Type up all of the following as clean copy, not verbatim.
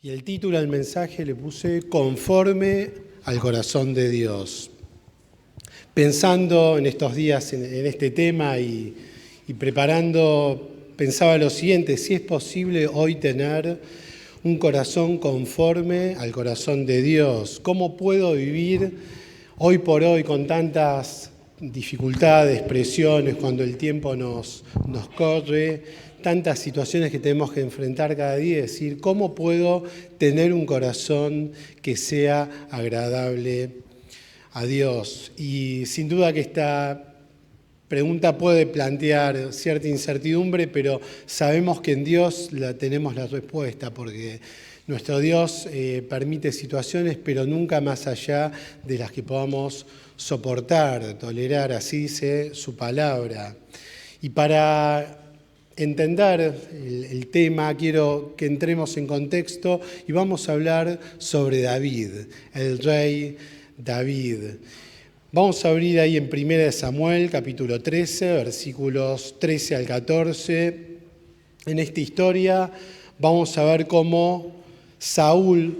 Y el título del mensaje le puse Conforme al corazón de Dios. Pensando en estos días en este tema y preparando, pensaba lo siguiente: si es posible hoy tener un corazón conforme al corazón de Dios. ¿Cómo puedo vivir hoy por hoy con tantas dificultades, presiones, cuando el tiempo nos corre, tantas situaciones que tenemos que enfrentar cada día, y decir, ¿cómo puedo tener un corazón que sea agradable a Dios? Y sin duda que esta pregunta puede plantear cierta incertidumbre, pero sabemos que en Dios tenemos la respuesta, porque nuestro Dios permite situaciones, pero nunca más allá de las que podamos soportar, tolerar, así dice su palabra. Y para entender el tema, quiero que entremos en contexto y vamos a hablar sobre David, el rey David. Vamos a abrir ahí en 1 Samuel, capítulo 13, versículos 13 al 14. En esta historia vamos a ver cómo Saúl,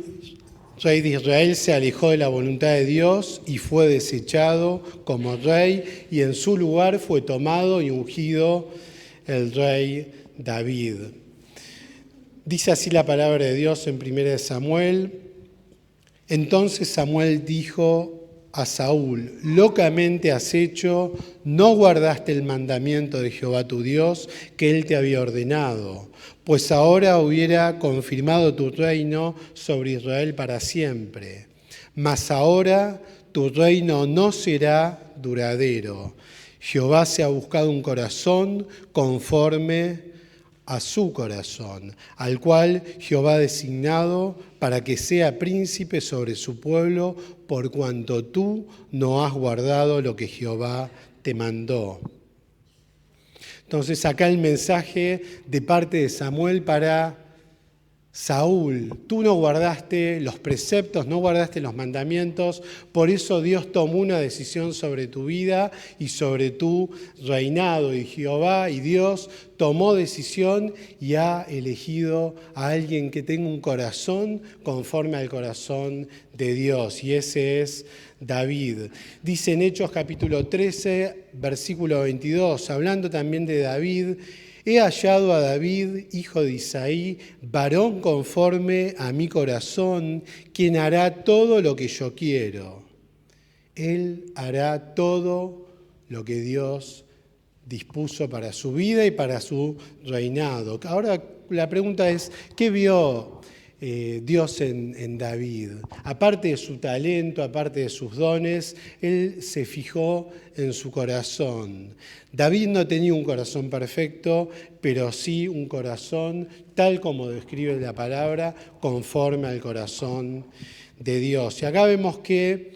rey de Israel, se alejó de la voluntad de Dios y fue desechado como rey, y en su lugar fue tomado y ungido el rey David. Dice así la palabra de Dios en 1 Samuel. Entonces Samuel dijo a Saúl: locamente has hecho, no guardaste el mandamiento de Jehová tu Dios que él te había ordenado, pues ahora hubiera confirmado tu reino sobre Israel para siempre. Mas ahora tu reino no será duradero. Jehová se ha buscado un corazón conforme a su corazón, al cual Jehová ha designado para que sea príncipe sobre su pueblo, por cuanto tú no has guardado lo que Jehová te mandó. Entonces acá el mensaje de parte de Samuel para Saúl: tú no guardaste los preceptos, no guardaste los mandamientos, por eso Dios tomó una decisión sobre tu vida y sobre tu reinado. Y Jehová y Dios tomó decisión y ha elegido a alguien que tenga un corazón conforme al corazón de Dios, y ese es David. Dice en Hechos capítulo 13, versículo 22, hablando también de David: he hallado a David, hijo de Isaí, varón conforme a mi corazón, quien hará todo lo que yo quiero. Él hará todo lo que Dios dispuso para su vida y para su reinado. Ahora la pregunta es, ¿qué vio Dios en David? Aparte de su talento, aparte de sus dones, él se fijó en su corazón. David no tenía un corazón perfecto, pero sí un corazón, tal como describe la palabra, conforme al corazón de Dios. Y acá vemos que,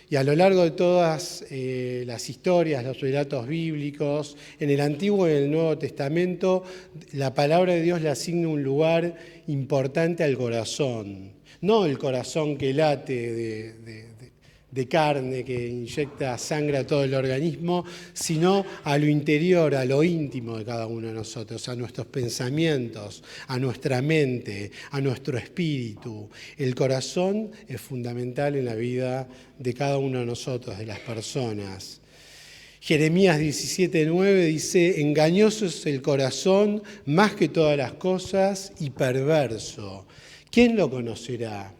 y a lo largo de todas las historias, los relatos bíblicos, en el Antiguo y en el Nuevo Testamento, la palabra de Dios le asigna un lugar importante al corazón. No el corazón que late de carne, que inyecta sangre a todo el organismo, sino a lo interior, a lo íntimo de cada uno de nosotros, a nuestros pensamientos, a nuestra mente, a nuestro espíritu. El corazón es fundamental en la vida de cada uno de nosotros, de las personas. Jeremías 17:9 dice: engañoso es el corazón más que todas las cosas y perverso. ¿Quién lo conocerá?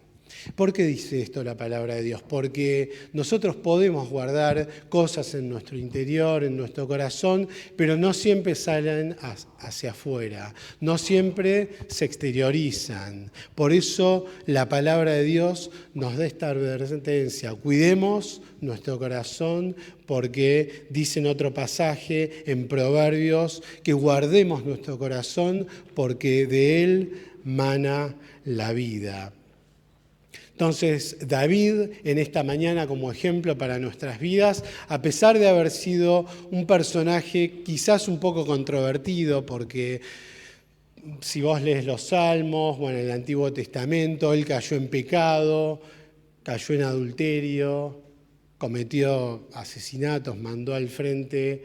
¿Por qué dice esto la palabra de Dios? Porque nosotros podemos guardar cosas en nuestro interior, en nuestro corazón, pero no siempre salen hacia afuera, no siempre se exteriorizan. Por eso la palabra de Dios nos da esta advertencia: cuidemos nuestro corazón, porque dice en otro pasaje, en Proverbios, que guardemos nuestro corazón porque de él mana la vida. Entonces, David, en esta mañana como ejemplo para nuestras vidas, a pesar de haber sido un personaje quizás un poco controvertido, porque si vos lees los Salmos, en el Antiguo Testamento, él cayó en pecado, cayó en adulterio, cometió asesinatos, mandó al frente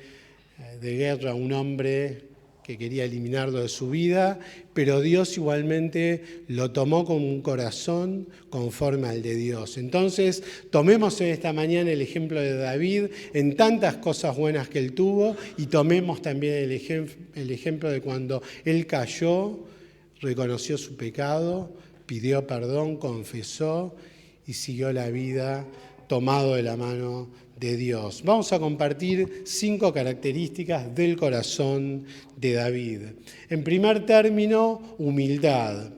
de guerra a un hombre que quería eliminarlo de su vida, pero Dios igualmente lo tomó con un corazón conforme al de Dios. Entonces, tomemos en esta mañana el ejemplo de David en tantas cosas buenas que él tuvo y tomemos también el ejemplo de cuando él cayó, reconoció su pecado, pidió perdón, confesó y siguió la vida tomado de la mano de Dios. Vamos a compartir 5 características del corazón de David. En primer término, humildad.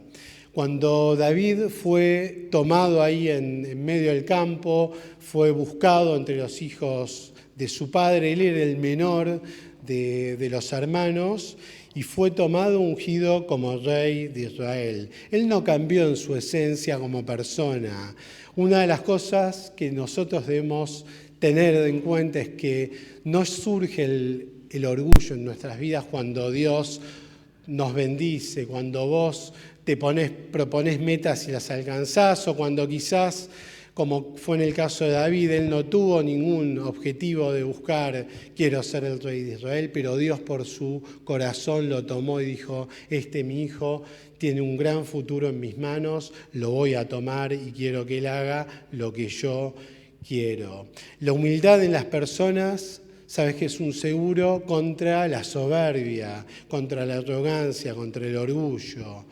Cuando David fue tomado ahí en medio del campo, fue buscado entre los hijos de su padre, él era el menor de los hermanos, y fue tomado ungido como rey de Israel. Él no cambió en su esencia como persona. Una de las cosas que nosotros debemos tener en cuenta es que no surge el orgullo en nuestras vidas cuando Dios nos bendice, cuando vos proponés metas y las alcanzás, o cuando quizás, como fue en el caso de David, él no tuvo ningún objetivo de buscar, quiero ser el rey de Israel, pero Dios por su corazón lo tomó y dijo, mi hijo tiene un gran futuro en mis manos, lo voy a tomar y quiero que él haga lo que yo quiero. La humildad en las personas, sabes que es un seguro contra la soberbia, contra la arrogancia, contra el orgullo.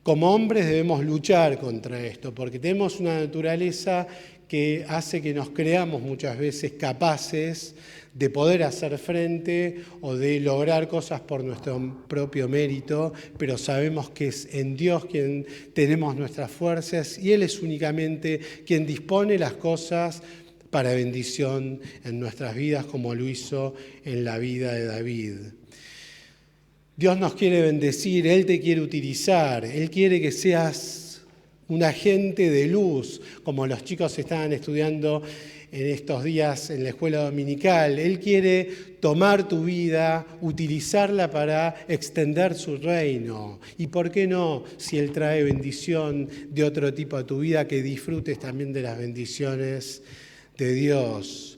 Como hombres debemos luchar contra esto, porque tenemos una naturaleza que hace que nos creamos muchas veces capaces de poder hacer frente o de lograr cosas por nuestro propio mérito, pero sabemos que es en Dios quien tenemos nuestras fuerzas y Él es únicamente quien dispone las cosas para bendición en nuestras vidas, como lo hizo en la vida de David. Dios nos quiere bendecir, Él te quiere utilizar, Él quiere que seas un agente de luz, como los chicos estaban estudiando en estos días en la escuela dominical. Él quiere tomar tu vida, utilizarla para extender su reino. ¿Y por qué no, si Él trae bendición de otro tipo a tu vida, que disfrutes también de las bendiciones de Dios?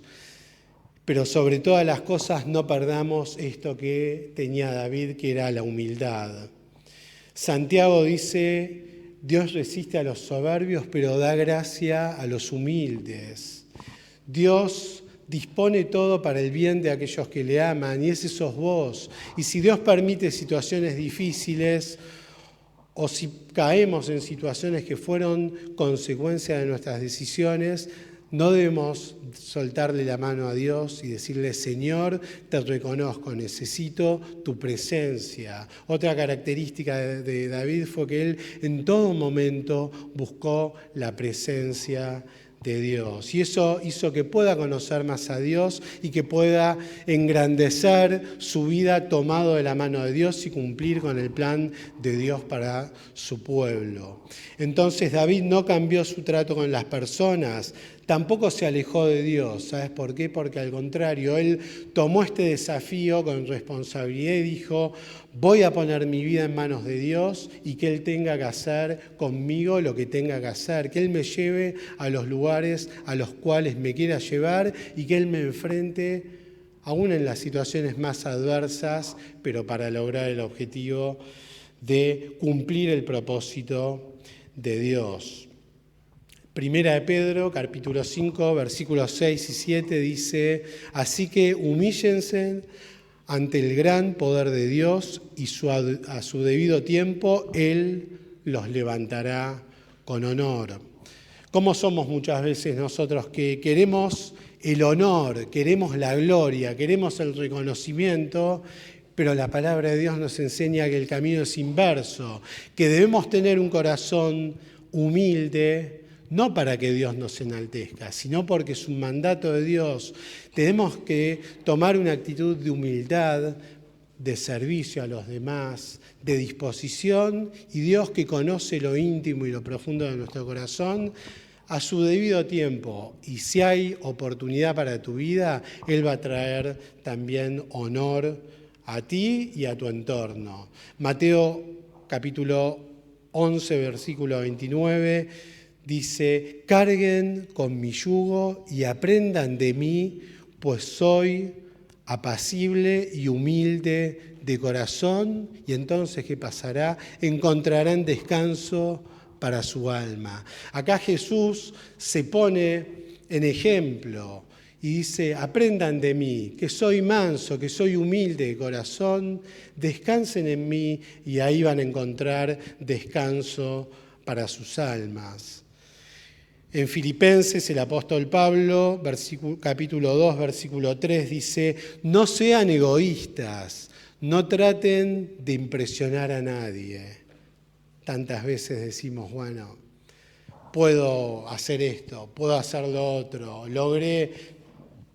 Pero sobre todas las cosas no perdamos esto que tenía David, que era la humildad. Santiago dice, Dios resiste a los soberbios, pero da gracia a los humildes. Dios dispone todo para el bien de aquellos que le aman, y ese sos vos. Y si Dios permite situaciones difíciles, o si caemos en situaciones que fueron consecuencia de nuestras decisiones, no debemos soltarle la mano a Dios y decirle, Señor, te reconozco, necesito tu presencia. Otra característica de David fue que él en todo momento buscó la presencia de Dios. Y eso hizo que pueda conocer más a Dios y que pueda engrandecer su vida tomado de la mano de Dios y cumplir con el plan de Dios para su pueblo. Entonces David no cambió su trato con las personas, tampoco se alejó de Dios. ¿Sabes por qué? Porque al contrario, él tomó este desafío con responsabilidad y dijo, voy a poner mi vida en manos de Dios y que Él tenga que hacer conmigo lo que tenga que hacer, que Él me lleve a los lugares a los cuales me quiera llevar y que Él me enfrente aún en las situaciones más adversas, pero para lograr el objetivo de cumplir el propósito de Dios. Primera de Pedro, capítulo 5, versículos 6 y 7 dice, así que humíllense ante el gran poder de Dios y a su debido tiempo Él los levantará con honor. ¿Cómo somos muchas veces nosotros que queremos el honor, queremos la gloria, queremos el reconocimiento, pero la palabra de Dios nos enseña que el camino es inverso, que debemos tener un corazón humilde, no para que Dios nos enaltezca, sino porque es un mandato de Dios. Tenemos que tomar una actitud de humildad, de servicio a los demás, de disposición, y Dios, que conoce lo íntimo y lo profundo de nuestro corazón, a su debido tiempo, y si hay oportunidad para tu vida, Él va a traer también honor a ti y a tu entorno. Mateo capítulo 11, versículo 29, dice, carguen con mi yugo y aprendan de mí, pues soy apacible y humilde de corazón, y entonces, ¿qué pasará? Encontrarán descanso para su alma. Acá Jesús se pone en ejemplo y dice: aprendan de mí, que soy manso, que soy humilde de corazón, descansen en mí y ahí van a encontrar descanso para sus almas. En Filipenses, el apóstol Pablo, capítulo 2, versículo 3, dice: no sean egoístas, no traten de impresionar a nadie. Tantas veces decimos, bueno, puedo hacer esto, puedo hacer lo otro, logré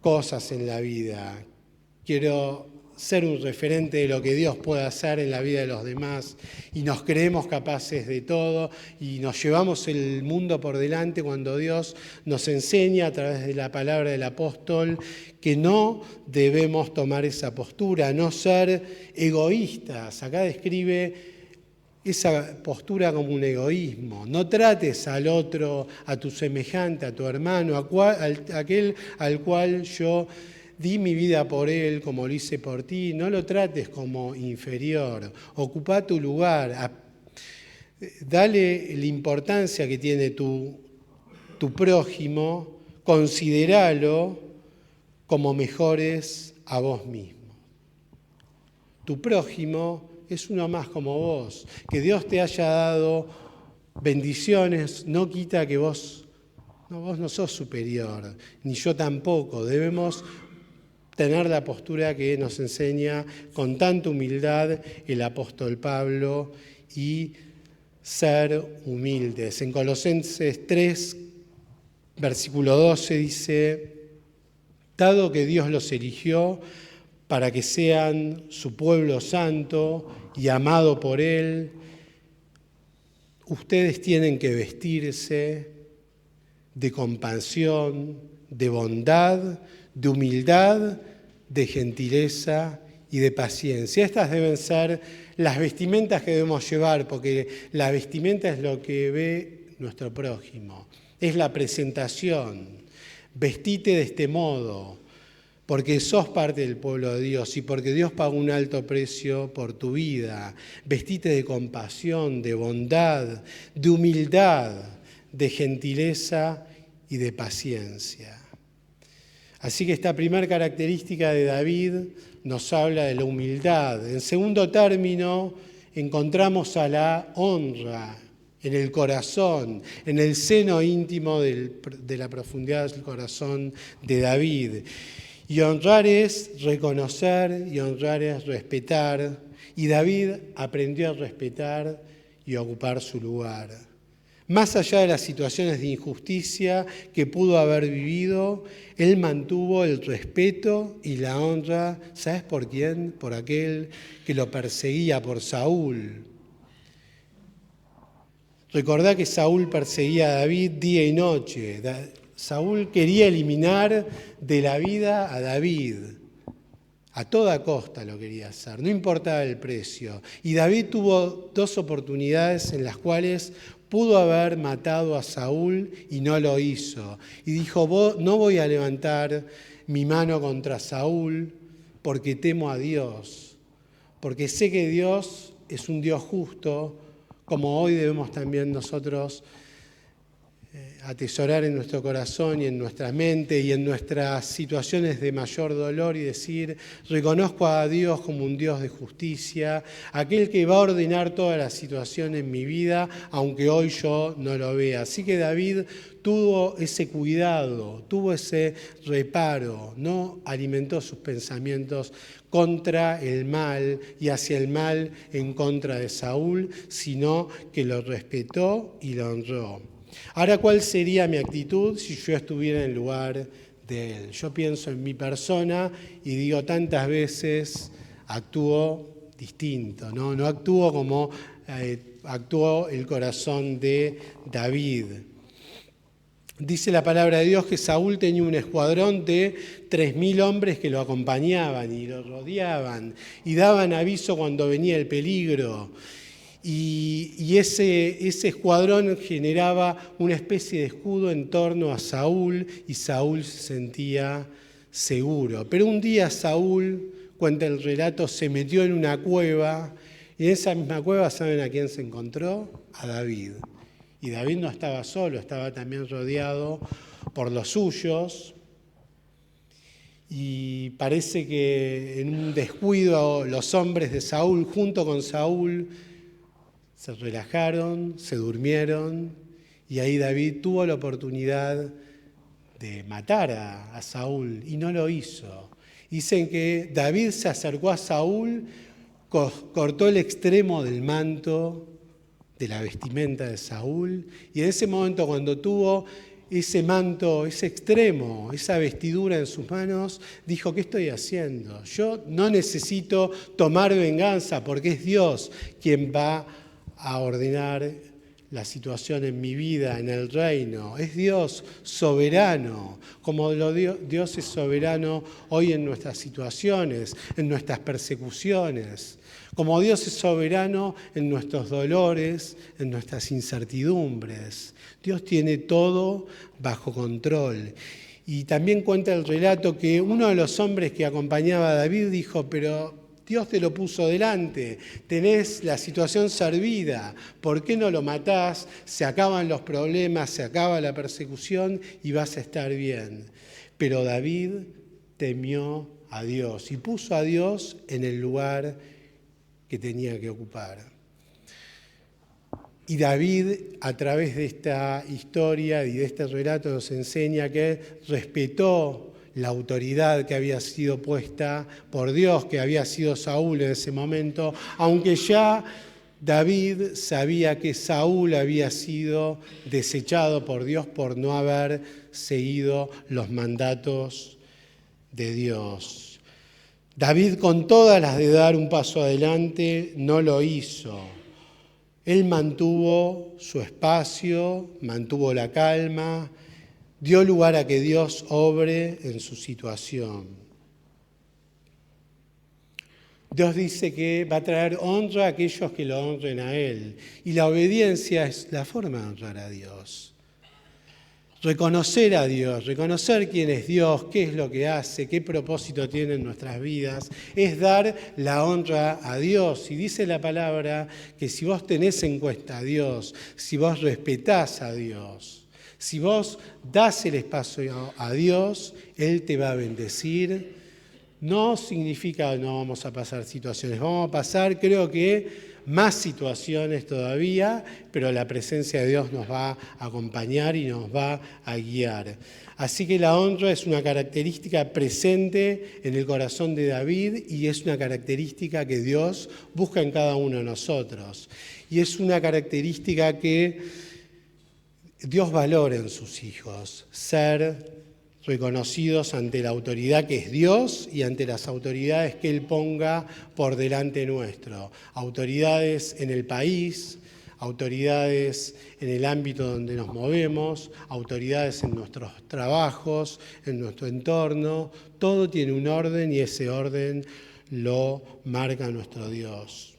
cosas en la vida, quiero ser un referente de lo que Dios puede hacer en la vida de los demás, y nos creemos capaces de todo y nos llevamos el mundo por delante, cuando Dios nos enseña a través de la palabra del apóstol que no debemos tomar esa postura, no ser egoístas. Acá describe esa postura como un egoísmo. No trates al otro, a tu semejante, a tu hermano, a aquel al cual yo di mi vida por él como lo hice por ti. No lo trates como inferior. Ocupá tu lugar. Dale la importancia que tiene tu prójimo. Considéralo como mejores a vos mismo. Tu prójimo es uno más como vos. Que Dios te haya dado bendiciones no quita que vos no sos superior, ni yo tampoco. Debemos tener la postura que nos enseña con tanta humildad el apóstol Pablo y ser humildes. En Colosenses 3, versículo 12 dice: dado que Dios los eligió para que sean su pueblo santo y amado por Él, ustedes tienen que vestirse de compasión, de bondad, de humildad, de gentileza y de paciencia. Estas deben ser las vestimentas que debemos llevar, porque la vestimenta es lo que ve nuestro prójimo, es la presentación. Vestite de este modo, porque sos parte del pueblo de Dios y porque Dios pagó un alto precio por tu vida. Vestite de compasión, de bondad, de humildad, de gentileza y de paciencia. Así que esta primera característica de David nos habla de la humildad. En segundo término, encontramos a la honra en el corazón, en el seno íntimo de la profundidad del corazón de David. Y honrar es reconocer y honrar es respetar. Y David aprendió a respetar y a ocupar su lugar. Más allá de las situaciones de injusticia que pudo haber vivido, él mantuvo el respeto y la honra. ¿Sabes por quién? Por aquel que lo perseguía, por Saúl. Recordá que Saúl perseguía a David día y noche. Saúl quería eliminar de la vida a David. A toda costa lo quería hacer, no importaba el precio. Y David tuvo dos oportunidades en las cuales pudo haber matado a Saúl y no lo hizo. Y dijo: no voy a levantar mi mano contra Saúl porque temo a Dios, porque sé que Dios es un Dios justo, como hoy debemos también nosotros atesorar en nuestro corazón y en nuestra mente y en nuestras situaciones de mayor dolor y decir: reconozco a Dios como un Dios de justicia, aquel que va a ordenar toda la situación en mi vida, aunque hoy yo no lo vea. Así que David tuvo ese cuidado, tuvo ese reparo, no alimentó sus pensamientos contra el mal y hacia el mal en contra de Saúl, sino que lo respetó y lo honró. Ahora, ¿cuál sería mi actitud si yo estuviera en el lugar de él? Yo pienso en mi persona y digo, tantas veces actúo distinto, no actúo como actuó el corazón de David. Dice la palabra de Dios que Saúl tenía un escuadrón de 3.000 hombres que lo acompañaban y lo rodeaban y daban aviso cuando venía el peligro. Y ese escuadrón generaba una especie de escudo en torno a Saúl y Saúl se sentía seguro. Pero un día Saúl, cuenta el relato, se metió en una cueva y en esa misma cueva, ¿saben a quién se encontró? A David. Y David no estaba solo, estaba también rodeado por los suyos. Y parece que en un descuido los hombres de Saúl, junto con Saúl, se relajaron, se durmieron, y ahí David tuvo la oportunidad de matar a Saúl, y no lo hizo. Dicen que David se acercó a Saúl, cortó el extremo del manto, de la vestimenta de Saúl, y en ese momento cuando tuvo ese manto, ese extremo, esa vestidura en sus manos, dijo, ¿qué estoy haciendo? Yo no necesito tomar venganza porque es Dios quien va a ordenar la situación en mi vida, en el reino. Es Dios soberano, como Dios es soberano hoy en nuestras situaciones, en nuestras persecuciones. Como Dios es soberano en nuestros dolores, en nuestras incertidumbres. Dios tiene todo bajo control. Y también cuenta el relato que uno de los hombres que acompañaba a David dijo, pero Dios te lo puso delante, tenés la situación servida, ¿por qué no lo matás? Se acaban los problemas, se acaba la persecución y vas a estar bien. Pero David temió a Dios y puso a Dios en el lugar que tenía que ocupar. Y David, a través de esta historia y de este relato, nos enseña que respetó la autoridad que había sido puesta por Dios, que había sido Saúl en ese momento, aunque ya David sabía que Saúl había sido desechado por Dios por no haber seguido los mandatos de Dios. David, con todas las de dar un paso adelante, no lo hizo. Él mantuvo su espacio, mantuvo la calma, dio lugar a que Dios obre en su situación. Dios dice que va a traer honra a aquellos que lo honren a Él. Y la obediencia es la forma de honrar a Dios. Reconocer a Dios, reconocer quién es Dios, qué es lo que hace, qué propósito tiene en nuestras vidas, es dar la honra a Dios. Y dice la palabra que si vos tenés en cuenta a Dios, si vos respetás a Dios, si vos das el espacio a Dios, Él te va a bendecir. No significa que no vamos a pasar situaciones, vamos a pasar, creo que, más situaciones todavía, pero la presencia de Dios nos va a acompañar y nos va a guiar. Así que la honra es una característica presente en el corazón de David y es una característica que Dios busca en cada uno de nosotros. Y es una característica que Dios valora en sus hijos, ser reconocidos ante la autoridad que es Dios y ante las autoridades que Él ponga por delante nuestro. Autoridades en el país, autoridades en el ámbito donde nos movemos, autoridades en nuestros trabajos, en nuestro entorno. Todo tiene un orden y ese orden lo marca nuestro Dios.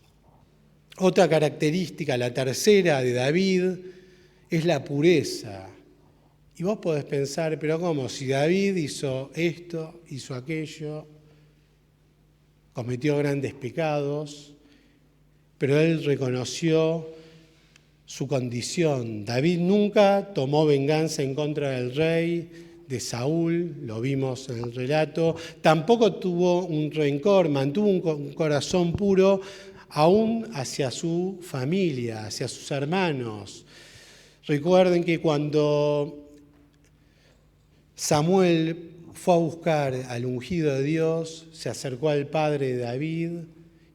Otra característica, la tercera de David, es la pureza. Y vos podés pensar, pero ¿cómo? Si David hizo esto, hizo aquello, cometió grandes pecados, pero él reconoció su condición. David nunca tomó venganza en contra del rey, de Saúl, lo vimos en el relato, tampoco tuvo un rencor, mantuvo un corazón puro aún hacia su familia, hacia sus hermanos. Recuerden que cuando Samuel fue a buscar al ungido de Dios, se acercó al padre de David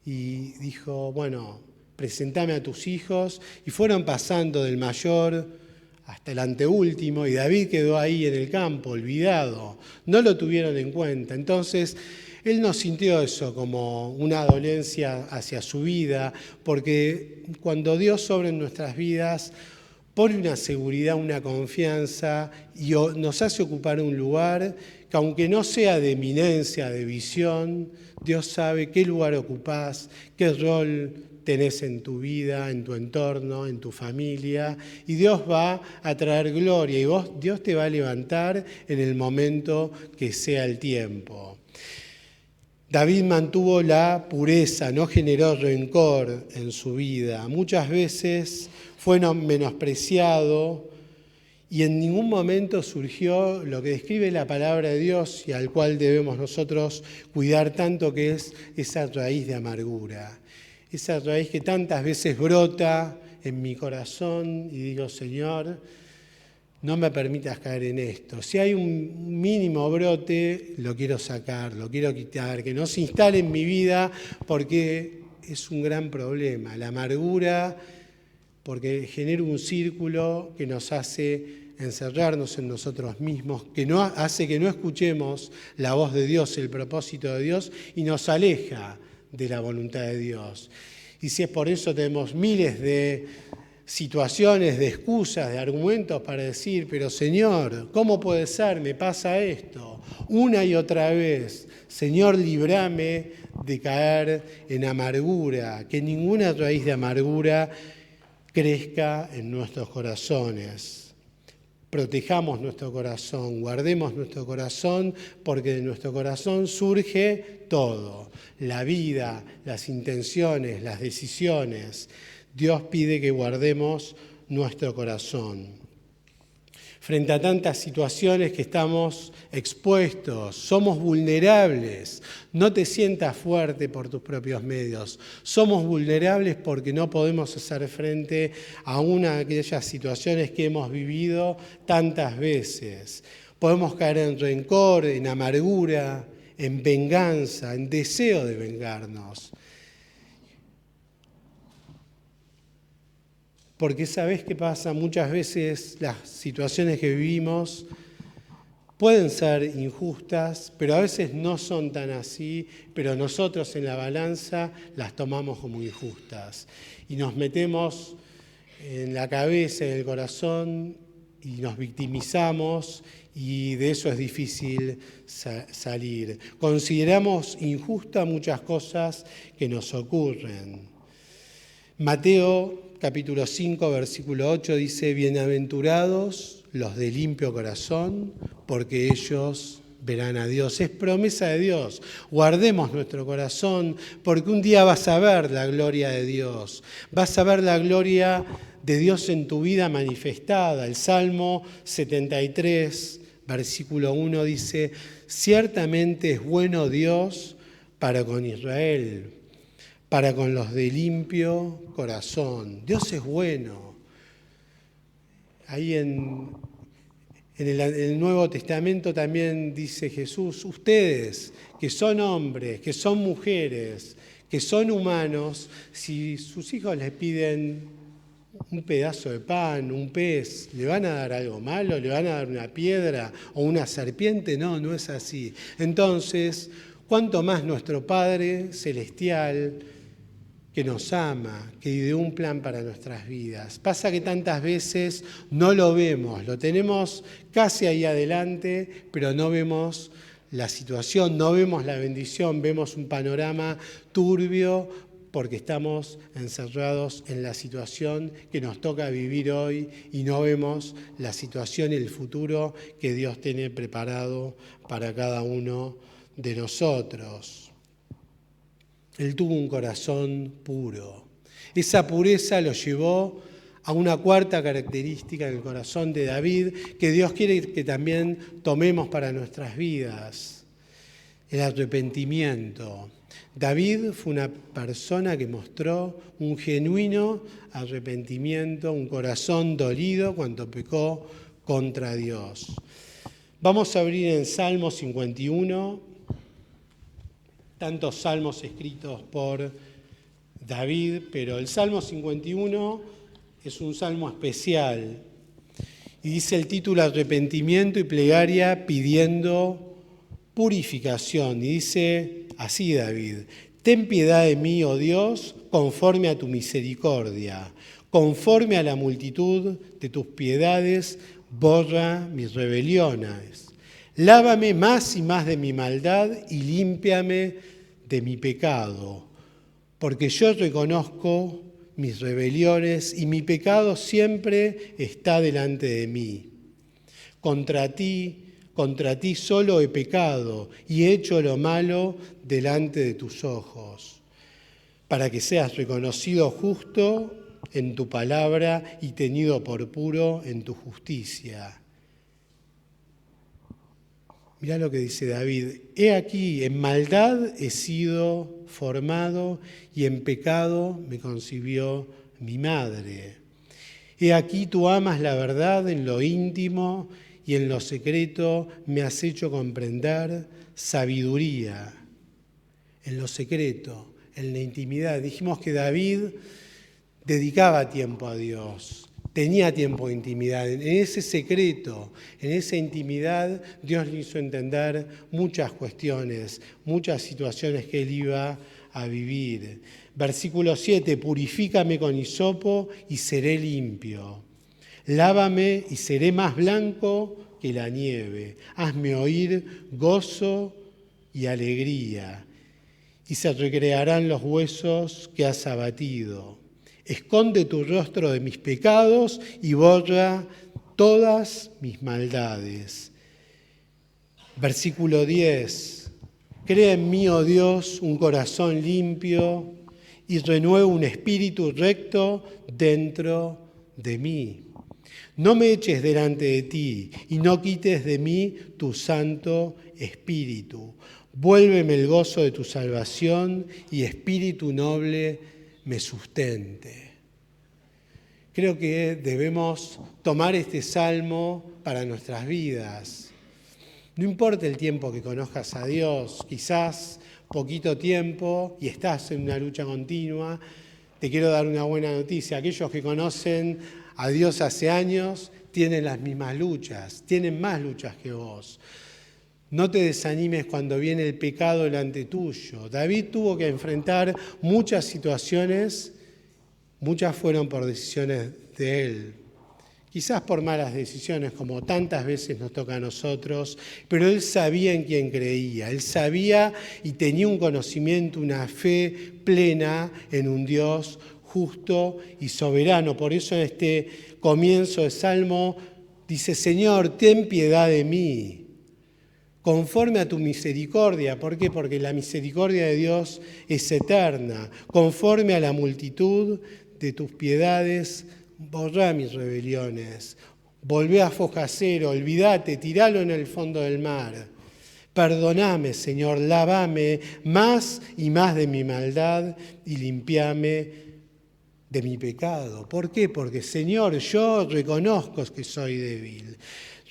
y dijo, bueno, presentame a tus hijos. Y fueron pasando del mayor hasta el anteúltimo y David quedó ahí en el campo, olvidado. No lo tuvieron en cuenta. Entonces, él no sintió eso como una dolencia hacia su vida, porque cuando Dios obra en nuestras vidas, pone una seguridad, una confianza y nos hace ocupar un lugar que aunque no sea de eminencia, de visión, Dios sabe qué lugar ocupás, qué rol tenés en tu vida, en tu entorno, en tu familia, y Dios va a traer gloria y Dios te va a levantar en el momento que sea el tiempo. David mantuvo la pureza, no generó rencor en su vida. Muchas veces fue menospreciado y en ningún momento surgió lo que describe la palabra de Dios y al cual debemos nosotros cuidar tanto, que es esa raíz de amargura. Esa raíz que tantas veces brota en mi corazón y digo, Señor, no me permitas caer en esto. Si hay un mínimo brote, lo quiero sacar, lo quiero quitar, que no se instale en mi vida porque es un gran problema. La amargura, porque genera un círculo que nos hace encerrarnos en nosotros mismos, que hace que no escuchemos la voz de Dios, el propósito de Dios, y nos aleja de la voluntad de Dios. Y si es por eso, tenemos miles de situaciones, de excusas, de argumentos para decir, pero Señor, ¿cómo puede ser? Me pasa esto. Una y otra vez, Señor, líbrame de caer en amargura, que ninguna raíz de amargura crezca en nuestros corazones. Protejamos nuestro corazón, guardemos nuestro corazón, porque de nuestro corazón surge todo, la vida, las intenciones, las decisiones. Dios pide que guardemos nuestro corazón. Frente a tantas situaciones que estamos expuestos, somos vulnerables. No te sientas fuerte por tus propios medios. Somos vulnerables porque no podemos hacer frente a una de aquellas situaciones que hemos vivido tantas veces. Podemos caer en rencor, en amargura, en venganza, en deseo de vengarnos. Porque ¿sabés qué pasa? Muchas veces las situaciones que vivimos pueden ser injustas, pero a veces no son tan así, pero nosotros en la balanza las tomamos como injustas. Y nos metemos en la cabeza, en el corazón, y nos victimizamos, y de eso es difícil salir. Consideramos injustas muchas cosas que nos ocurren. Mateo capítulo 5, versículo 8 dice, bienaventurados los de limpio corazón, porque ellos verán a Dios. Es promesa de Dios. Guardemos nuestro corazón, porque un día vas a ver la gloria de Dios. Vas a ver la gloria de Dios en tu vida manifestada. El Salmo 73, versículo 1 dice, ciertamente es bueno Dios para con Israel, para con los de limpio corazón. Dios es bueno. Ahí en el Nuevo Testamento también dice Jesús, ustedes que son hombres, que son mujeres, que son humanos, si sus hijos les piden un pedazo de pan, un pez, ¿le van a dar algo malo? ¿Le van a dar una piedra o una serpiente? No, no es así. Entonces, ¿cuánto más nuestro Padre Celestial, que nos ama, que ideó un plan para nuestras vidas? Pasa que tantas veces no lo vemos, lo tenemos casi ahí adelante, pero no vemos la situación, no vemos la bendición, vemos un panorama turbio porque estamos encerrados en la situación que nos toca vivir hoy y no vemos la situación y el futuro que Dios tiene preparado para cada uno de nosotros. Él tuvo un corazón puro. Esa pureza lo llevó a una cuarta característica en el corazón de David que Dios quiere que también tomemos para nuestras vidas: el arrepentimiento. David fue una persona que mostró un genuino arrepentimiento, un corazón dolido cuando pecó contra Dios. Vamos a abrir en Salmo 51. Tantos salmos escritos por David, pero el Salmo 51 es un salmo especial. Y dice el título, arrepentimiento y plegaria pidiendo purificación. Y dice así David, ten piedad de mí, oh Dios, conforme a tu misericordia, Conforme a la multitud de tus piedades, borra mis rebeliones. Lávame más y más de mi maldad y límpiame de mi pecado, porque yo reconozco mis rebeliones y mi pecado siempre está delante de mí. Contra ti solo he pecado y he hecho lo malo delante de tus ojos, para que seas reconocido justo en tu palabra y tenido por puro en tu justicia. Mirá lo que dice David: he aquí, en maldad he sido formado y en pecado me concibió mi madre. He aquí, tú amas la verdad en lo íntimo y en lo secreto me has hecho comprender sabiduría. En lo secreto, en la intimidad. Dijimos que David dedicaba tiempo a Dios, tenía tiempo de intimidad. En ese secreto, en esa intimidad, Dios le hizo entender muchas cuestiones, muchas situaciones que él iba a vivir. Versículo 7, purifícame con hisopo y seré limpio. Lávame y seré más blanco que la nieve. Hazme oír gozo y alegría, y se recrearán los huesos que has abatido. Esconde tu rostro de mis pecados y borra todas mis maldades. Versículo 10. Crea en mí, oh Dios, un corazón limpio y renueva un espíritu recto dentro de mí. No me eches delante de ti y no quites de mí tu Santo Espíritu. Vuélveme el gozo de tu salvación y espíritu noble me sustente. Creo que debemos tomar este salmo para nuestras vidas. No importa el tiempo que conozcas a Dios, quizás poquito tiempo y estás en una lucha continua, te quiero dar una buena noticia. Aquellos que conocen a Dios hace años tienen las mismas luchas, tienen más luchas que vos. No te desanimes cuando viene el pecado delante tuyo. David tuvo que enfrentar muchas situaciones, muchas fueron por decisiones de él. Quizás por malas decisiones, como tantas veces nos toca a nosotros, pero él sabía en quién creía. Él sabía y tenía un conocimiento, una fe plena en un Dios justo y soberano. Por eso en este comienzo de Salmo dice: Señor, ten piedad de mí, conforme a tu misericordia. ¿Por qué? Porque la misericordia de Dios es eterna. Conforme a la multitud de tus piedades, borrá mis rebeliones. Volvé a foja cero, olvídate, tiralo en el fondo del mar. Perdoname, Señor, lávame más y más de mi maldad y limpiame de mi pecado. ¿Por qué? Porque, Señor, yo reconozco que soy débil.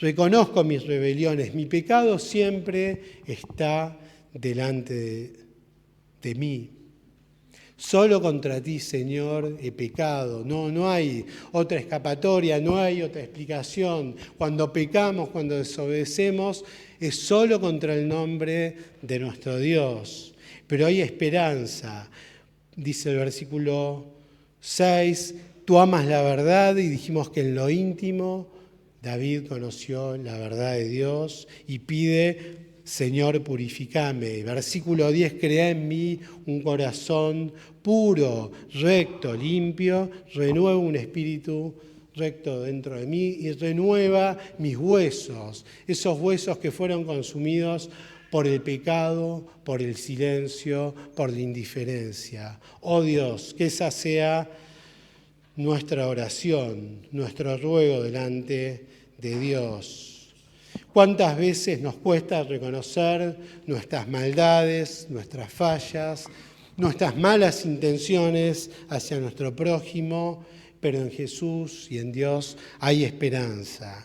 Reconozco mis rebeliones. Mi pecado siempre está delante de mí. Solo contra ti, Señor, he pecado. No hay otra escapatoria, no hay otra explicación. Cuando pecamos, cuando desobedecemos, es solo contra el nombre de nuestro Dios. Pero hay esperanza. Dice el versículo 6, tú amas la verdad, y dijimos que en lo íntimo David conoció la verdad de Dios y pide: Señor, purificame. Versículo 10, crea en mí un corazón puro, recto, limpio, renueva un espíritu recto dentro de mí y renueva mis huesos, esos huesos que fueron consumidos por el pecado, por el silencio, por la indiferencia. Oh Dios, que esa sea nuestra oración, nuestro ruego delante de Dios. ¿Cuántas veces nos cuesta reconocer nuestras maldades, nuestras fallas, nuestras malas intenciones hacia nuestro prójimo? Pero en Jesús y en Dios hay esperanza.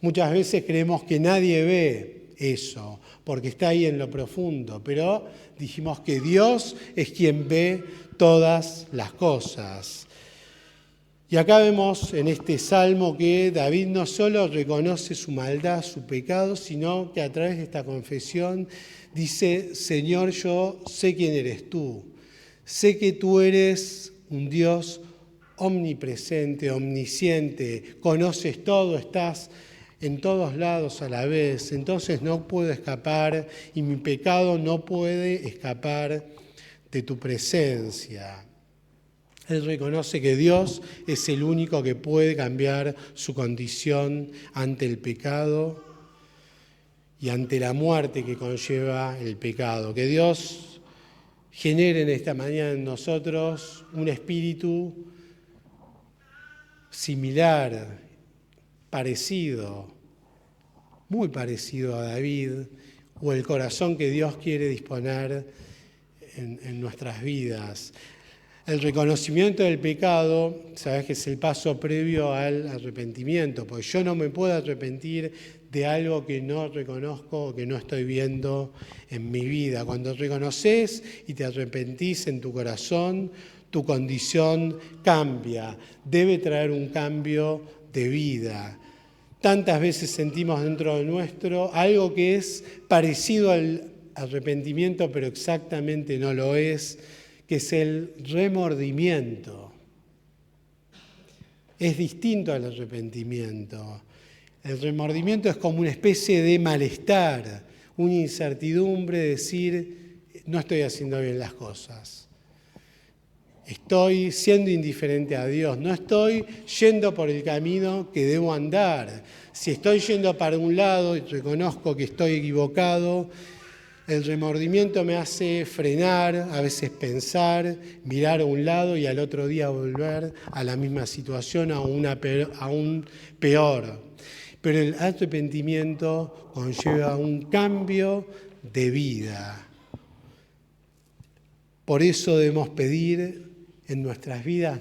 Muchas veces creemos que nadie ve eso, porque está ahí en lo profundo, pero dijimos que Dios es quien ve todas las cosas. Y acá vemos en este salmo que David no solo reconoce su maldad, su pecado, sino que a través de esta confesión dice: Señor, yo sé quién eres tú, sé que tú eres un Dios omnipresente, omnisciente, conoces todo, estás en todos lados a la vez, entonces no puedo escapar y mi pecado no puede escapar de tu presencia. Él reconoce que Dios es el único que puede cambiar su condición ante el pecado y ante la muerte que conlleva el pecado. Que Dios genere en esta mañana en nosotros un espíritu similar, parecido, muy parecido a David, o el corazón que Dios quiere disponer en nuestras vidas. El reconocimiento del pecado, sabes que es el paso previo al arrepentimiento, porque yo no me puedo arrepentir de algo que no reconozco o que no estoy viendo en mi vida. Cuando reconoces y te arrepentís en tu corazón, tu condición cambia, debe traer un cambio de vida. Tantas veces sentimos dentro de nuestro algo que es parecido al arrepentimiento, pero exactamente no lo es, que es el remordimiento. Es distinto al arrepentimiento. El remordimiento es como una especie de malestar, una incertidumbre, de decir, no estoy haciendo bien las cosas. Estoy siendo indiferente a Dios, no estoy yendo por el camino que debo andar. Si estoy yendo para un lado y reconozco que estoy equivocado, el remordimiento me hace frenar, a veces pensar, mirar a un lado y al otro día volver a la misma situación, aún peor. Pero el arrepentimiento conlleva un cambio de vida. Por eso debemos pedir en nuestras vidas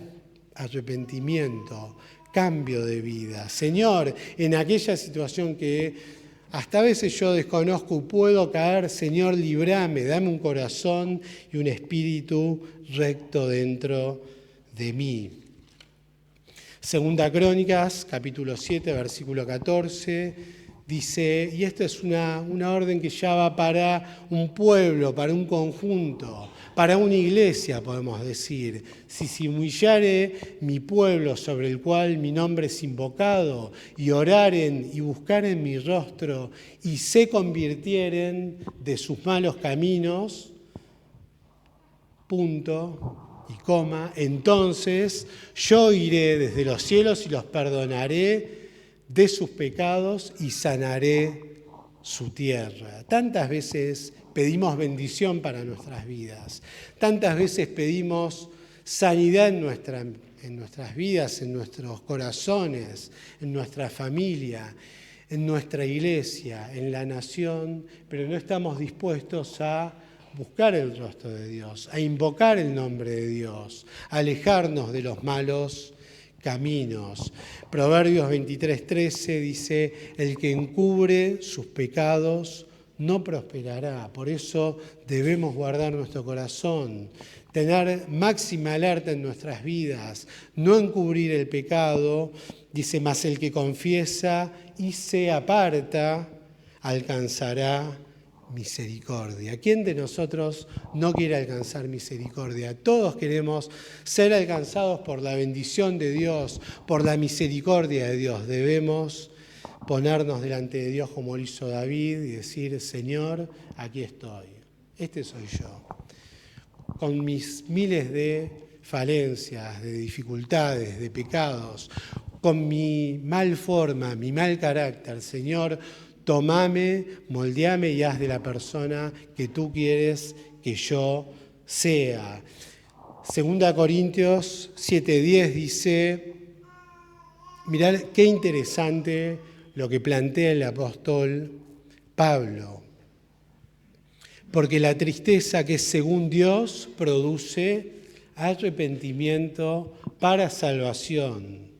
arrepentimiento, cambio de vida. Señor, en aquella situación que hasta a veces yo desconozco y puedo caer, Señor, líbrame, dame un corazón y un espíritu recto dentro de mí. Segunda Crónicas, capítulo 7, versículo 14, dice, y esta es una orden que ya va para un pueblo, para un conjunto, para una iglesia, podemos decir. Si se humillare mi pueblo sobre el cual mi nombre es invocado, y oraren y buscaren mi rostro, y se convirtieren de sus malos caminos, punto y coma, entonces yo iré desde los cielos y los perdonaré de sus pecados y sanaré su tierra. Tantas veces pedimos bendición para nuestras vidas, tantas veces pedimos sanidad en nuestras vidas, en nuestros corazones, en nuestra familia, en nuestra iglesia, en la nación, pero no estamos dispuestos a buscar el rostro de Dios, a invocar el nombre de Dios, a alejarnos de los malos caminos. Proverbios 23:13 dice, el que encubre sus pecados no prosperará. Por eso debemos guardar nuestro corazón, tener máxima alerta en nuestras vidas, no encubrir el pecado. Dice, mas el que confiesa y se aparta alcanzará misericordia. ¿Quién de nosotros no quiere alcanzar misericordia? Todos queremos ser alcanzados por la bendición de Dios, por la misericordia de Dios. Debemos ponernos delante de Dios como lo hizo David y decir, Señor, aquí estoy. Este soy yo. Con mis miles de falencias, de dificultades, de pecados, con mi mal forma, mi mal carácter, Señor, tomame, moldeame y haz de la persona que tú quieres que yo sea. 2 Corintios 7:10 dice, mirad qué interesante lo que plantea el apóstol Pablo. Porque la tristeza que es según Dios produce arrepentimiento para salvación,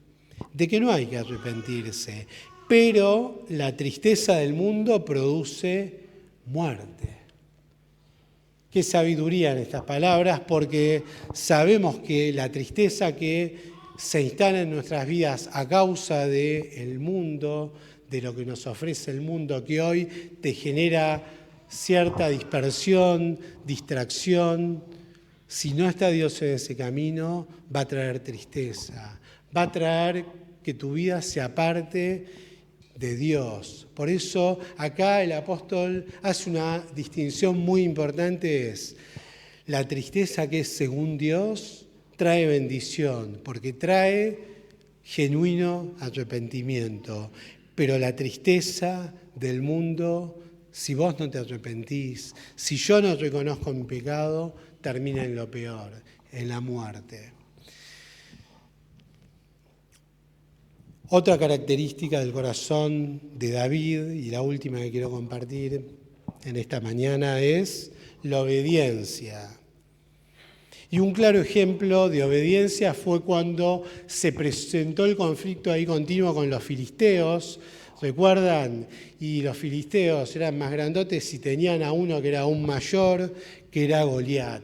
de que no hay que arrepentirse. Pero la tristeza del mundo produce muerte. Qué sabiduría en estas palabras, porque sabemos que la tristeza que se instala en nuestras vidas a causa del mundo, de lo que nos ofrece el mundo, que hoy te genera cierta dispersión, distracción, Si no está Dios en ese camino, va a traer tristeza, va a traer que tu vida se aparte de Dios. Por eso acá el apóstol hace una distinción muy importante, es la tristeza que es según Dios trae bendición, porque trae genuino arrepentimiento, pero la tristeza del mundo, si vos no te arrepentís, si yo no reconozco mi pecado, termina en lo peor, en la muerte. Otra característica del corazón de David, y la última que quiero compartir en esta mañana, es la obediencia. Y un claro ejemplo de obediencia fue cuando se presentó el conflicto ahí continuo con los filisteos. ¿Recuerdan? Y los filisteos eran más grandotes y tenían a uno que era aún mayor, que era Goliat.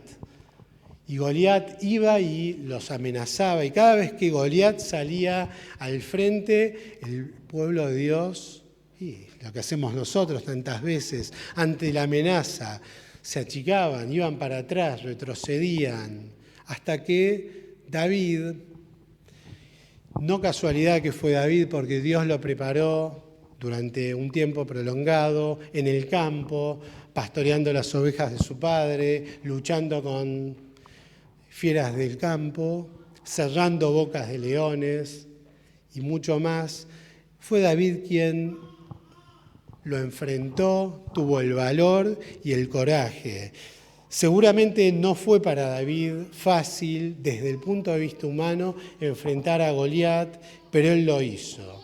Y Goliat iba y los amenazaba. Y cada vez que Goliat salía al frente, el pueblo de Dios, y lo que hacemos nosotros tantas veces, ante la amenaza, se achicaban, iban para atrás, retrocedían, hasta que David, no casualidad que fue David, porque Dios lo preparó durante un tiempo prolongado en el campo, pastoreando las ovejas de su padre, luchando con fieras del campo, cerrando bocas de leones y mucho más. Fue David quien lo enfrentó, tuvo el valor y el coraje. Seguramente no fue para David fácil, desde el punto de vista humano, enfrentar a Goliat, pero él lo hizo.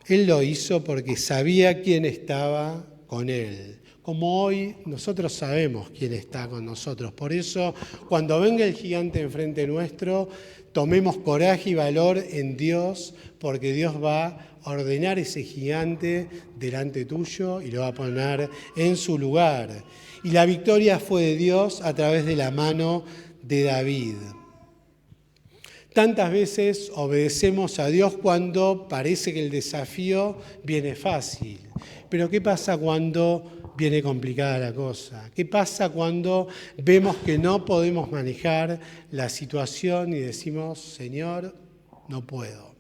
Él lo hizo porque sabía quién estaba con él. Como hoy nosotros sabemos quién está con nosotros. Por eso, cuando venga el gigante enfrente nuestro, tomemos coraje y valor en Dios, porque Dios va a ordenar ese gigante delante tuyo y lo va a poner en su lugar. Y la victoria fue de Dios a través de la mano de David. Tantas veces obedecemos a Dios cuando parece que el desafío viene fácil. Pero ¿qué pasa cuando viene complicada la cosa? ¿Qué pasa cuando vemos que no podemos manejar la situación y decimos, Señor, no puedo?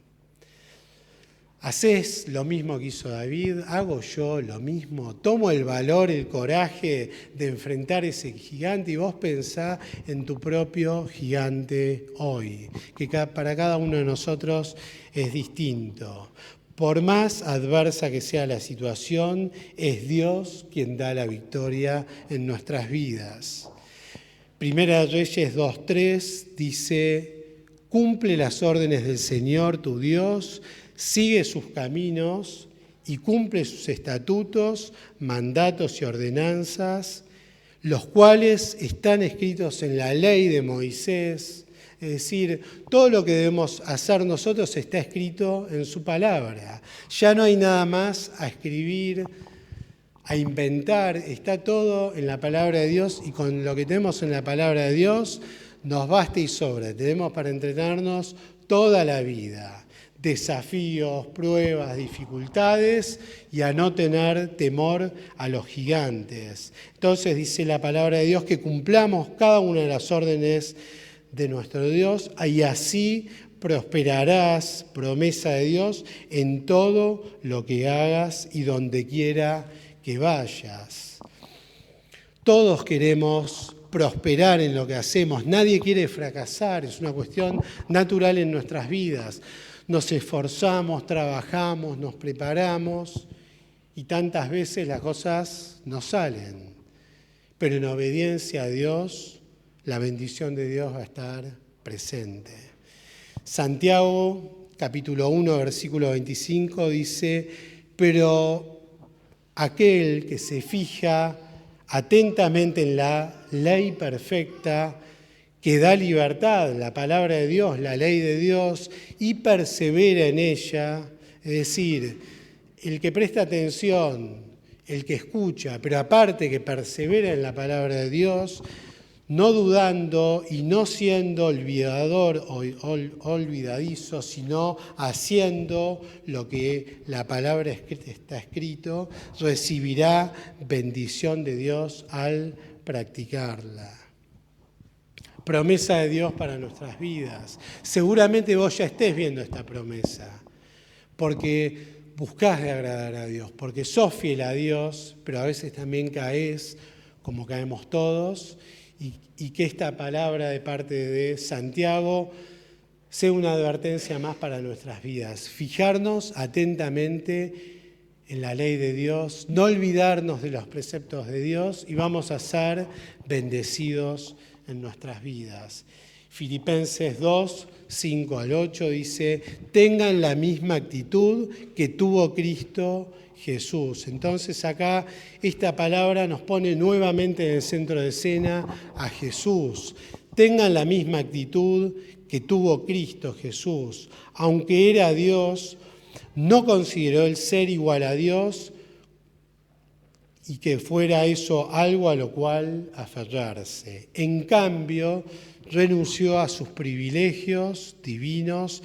¿Hacés lo mismo que hizo David? ¿Hago yo lo mismo? ¿Tomo el valor, el coraje de enfrentar ese gigante? Y vos pensá en tu propio gigante hoy, que para cada uno de nosotros es distinto. Por más adversa que sea la situación, es Dios quien da la victoria en nuestras vidas. Primera de Reyes 2:3 dice, cumple las órdenes del Señor tu Dios, sigue sus caminos y cumple sus estatutos, mandatos y ordenanzas, los cuales están escritos en la ley de Moisés. Es decir, todo lo que debemos hacer nosotros está escrito en su palabra. Ya no hay nada más a escribir, a inventar, está todo en la palabra de Dios y con lo que tenemos en la palabra de Dios nos basta y sobra. Tenemos para entretenernos toda la vida. Desafíos, pruebas, dificultades y a no tener temor a los gigantes. Entonces dice la palabra de Dios que cumplamos cada una de las órdenes de nuestro Dios y así prosperarás, promesa de Dios, en todo lo que hagas y donde quiera que vayas. Todos queremos prosperar en lo que hacemos, nadie quiere fracasar, es una cuestión natural en nuestras vidas. Nos esforzamos, trabajamos, nos preparamos y tantas veces las cosas no salen. Pero en obediencia a Dios, la bendición de Dios va a estar presente. Santiago, capítulo 1, versículo 25, dice, pero aquel que se fija atentamente en la ley perfecta, que da libertad, la palabra de Dios, la ley de Dios, y persevera en ella, es decir, el que presta atención, el que escucha, pero aparte que persevera en la palabra de Dios, no dudando y no siendo olvidador o olvidadizo, sino haciendo lo que la palabra está escrito, recibirá bendición de Dios al practicarla. Promesa de Dios para nuestras vidas. Seguramente vos ya estés viendo esta promesa, porque buscás de agradar a Dios, porque sos fiel a Dios, pero a veces también caes, como caemos todos, y que esta palabra de parte de Santiago sea una advertencia más para nuestras vidas. Fijarnos atentamente en la ley de Dios, no olvidarnos de los preceptos de Dios y vamos a ser bendecidos en nuestras vidas. Filipenses 2, 5 al 8 dice, tengan la misma actitud que tuvo Cristo Jesús. Entonces acá esta palabra nos pone nuevamente en el centro de escena a Jesús. Tengan la misma actitud que tuvo Cristo Jesús. Aunque era Dios, no consideró el ser igual a Dios y que fuera eso algo a lo cual aferrarse. En cambio, renunció a sus privilegios divinos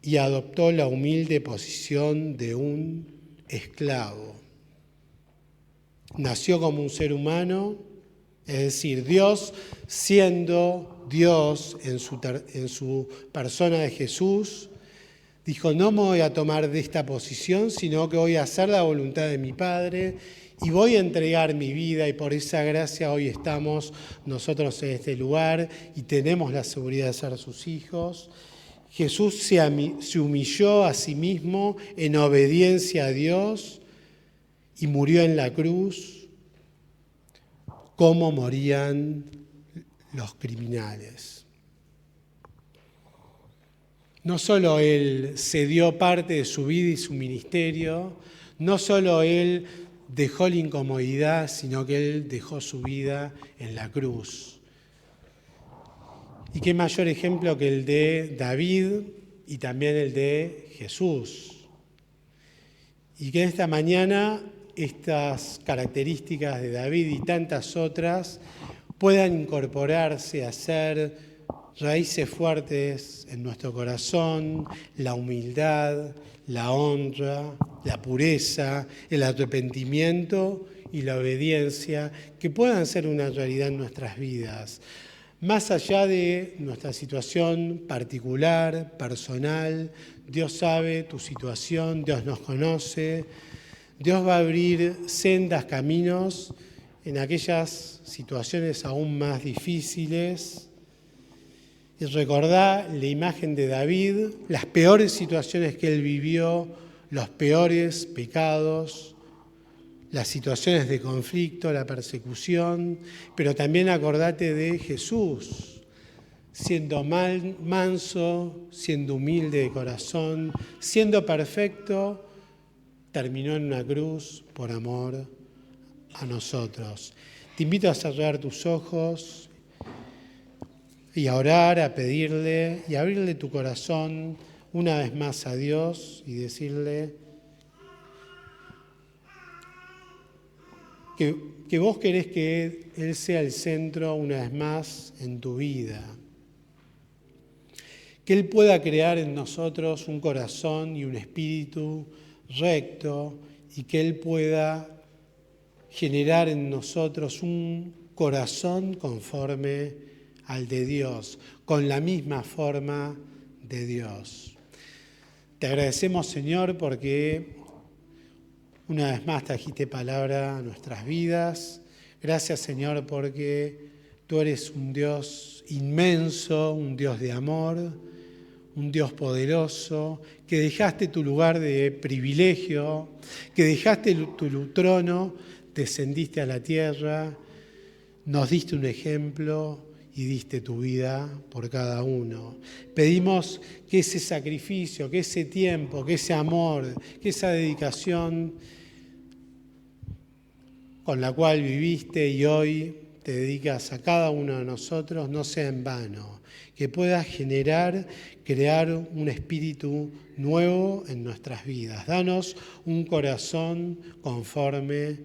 y adoptó la humilde posición de un esclavo. Nació como un ser humano, es decir, Dios siendo Dios en su persona de Jesús, dijo, no me voy a tomar de esta posición, sino que voy a hacer la voluntad de mi Padre y voy a entregar mi vida y por esa gracia hoy estamos nosotros en este lugar y tenemos la seguridad de ser sus hijos. Jesús se humilló a sí mismo en obediencia a Dios y murió en la cruz como morían los criminales. No solo Él cedió parte de su vida y su ministerio, no solo Él dejó la incomodidad, sino que Él dejó su vida en la cruz. Y qué mayor ejemplo que el de David y también el de Jesús. Y que esta mañana estas características de David y tantas otras puedan incorporarse a ser raíces fuertes en nuestro corazón, la humildad, la honra, la pureza, el arrepentimiento y la obediencia, que puedan ser una realidad en nuestras vidas. Más allá de nuestra situación particular, personal, Dios sabe tu situación, Dios nos conoce, Dios va a abrir sendas, caminos en aquellas situaciones aún más difíciles. Y recordá la imagen de David, las peores situaciones que él vivió, los peores pecados, las situaciones de conflicto, la persecución, pero también acordate de Jesús, siendo manso, siendo humilde de corazón, siendo perfecto, terminó en una cruz por amor a nosotros. Te invito a cerrar tus ojos y a orar, a pedirle y a abrirle tu corazón una vez más a Dios y decirle que vos querés que Él sea el centro una vez más en tu vida. Que Él pueda crear en nosotros un corazón y un espíritu recto y que Él pueda generar en nosotros un corazón conforme al de Dios, con la misma forma de Dios. Te agradecemos, Señor, porque una vez más trajiste palabra a nuestras vidas. Gracias, Señor, porque tú eres un Dios inmenso, un Dios de amor, un Dios poderoso, que dejaste tu lugar de privilegio, que dejaste tu trono, descendiste a la tierra, nos diste un ejemplo y diste tu vida por cada uno. Pedimos que ese sacrificio, que ese tiempo, que ese amor, que esa dedicación con la cual viviste y hoy te dedicas a cada uno de nosotros no sea en vano, que puedas crear un espíritu nuevo en nuestras vidas. Danos un corazón conforme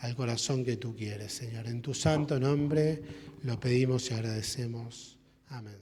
al corazón que tú quieres, Señor. En tu santo nombre lo pedimos y agradecemos. Amén.